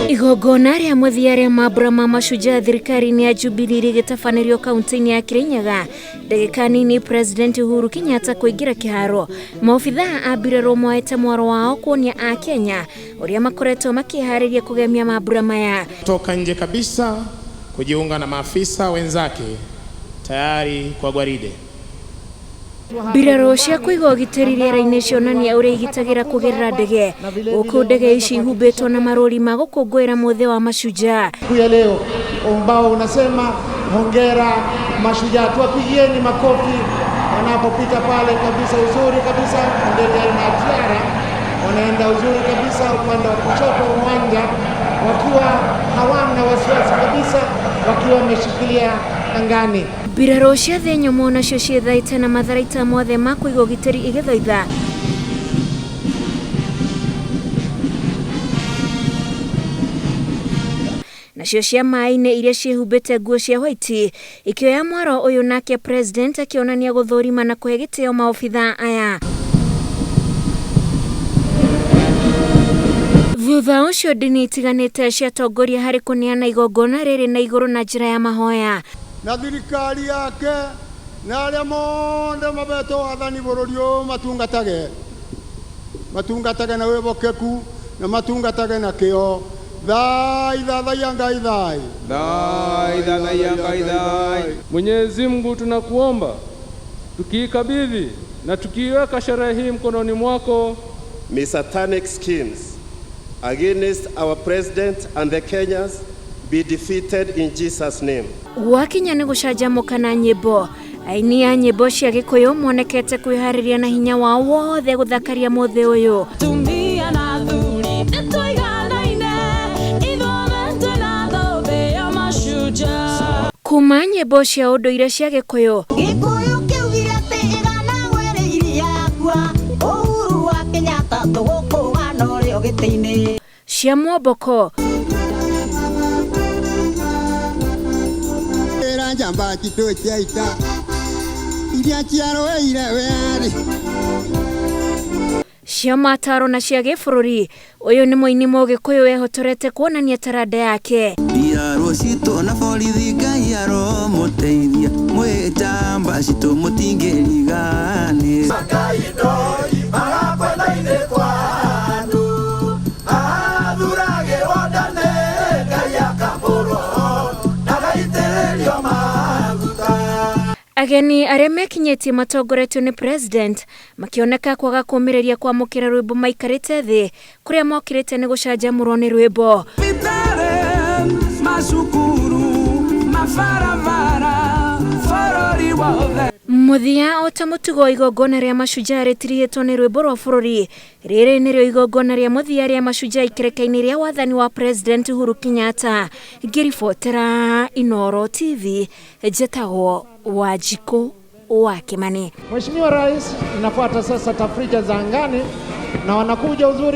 Igongona ria muthia ria mambura ma mashujaa thirikari-ini ya Jubilee rigitabanĩrio kaunti-ini ya Kirinyaga ndagĩka nini President Uhuru Kenyatta kuingira kiharo. Maobithaa a mbirarũ moete mwaro wao kuonia a Kenya uria makoretwo makĩharĩria kugemia mambura maya. Toka nje kabisa kujiunga na maafisa wenzake tayari kwa gwaride. Mbirarũ cia kũiga ũgitĩri rĩera-inĩ cionania ũrĩa igitagira kũgerera ndege gũkũ ndege ici ihumbĩtwo na marũri ma gũkũngũĩra mũthĩ wa mashujaa. Kuya leo ambao unasema hongera mashujaa, tuwapigieni makofi wanapopita pale kabisa, uzuri kabisa. Ndege ina tiara wanaenda uzuri kabisa upande wa kushoto uwanja, wakiwa hawana wasiwasi kabisa, wakiwa wameshikilia angani. Mbirarũ cia thĩ nyũmũ nacio ciethaĩte na matharaita mothe ma kũiga ũgitĩri igĩthaitha nacio cia maĩ-inĩ iria ciĩhumbĩte nguo cia white ikĩoya mwaro ũyũ, nake President akĩonania gũthũrima na kũhe gĩtĩo maobithaa aya. Thutha ũcio ndini itiganĩte ciatongoria harĩ kũneana igongona rĩrĩ na igũrũ na njĩra ya mahoya. Na thirikari yake na arĩa mothe mabetwo wathani bũrũri ũyũ matungatage na wĩhokeku na matungatage na kĩo. Thai. Mwenyezi Mungu tunakuomba tukiikabidhi na tukiweka sherehe hii mkononi mwako. May satanic schemes against our president and the Kenyans be defeated in Jesus' name. Wakinya nĩ gũcanjamũka na nyĩmbo. Aini a nyĩmbo cia Gĩkũyũ monekete kwĩharĩria na hinya wao wothe gũthakaria mũthĩ ũyũ. Tumia na thuri nĩtũiganaine ithuothe twĩna thũmbĩ ya mashujaa. Kuma nyĩmbo cia ũndũire cia Gĩkũyũ. Gĩkũyũ kĩugire atĩ ĩgana werĩ yakua Uhuru wa Kenyatta tũgũkũũgana ũrĩo gĩtĩ-inĩ. Cia Mwomboko. Jamba kito chaita iria ciaroeire weri cia mataro na cia gĩbũrũri. Ũyũ nĩ mũini Mũgĩkũyũ wehotorete kuonania taranda yake. Mbirarũ citũ na borithi Ngai aromũteithia mwĩtamba citũ mũtingĩriganĩra. Ageni arĩa mekinyĩtie matongoretio nĩ President makĩoneka kwaga kũmĩrĩria kwamũkĩra rwĩmbo maikarĩte thĩ, kũrĩa mokĩrĩte nĩ gũcanjamũrwo nĩ rwĩmbo. Mũthia o ta mũtugo igongona rĩa mashujaa rĩtirihĩtwo nĩ rwĩmbo rwa bũrũri. Rĩrĩ nĩrĩo igongona rĩa mũthia rĩa mashujaa ikereka-inĩ rĩa wathani wa President Uhuru Kenyatta. Ngĩribotera Inooro TV, njĩtagwo Wanjikũ wa Kimani. Mheshimiwa Rais, inafuata sasa tafrija za angani na wanakuja uzuri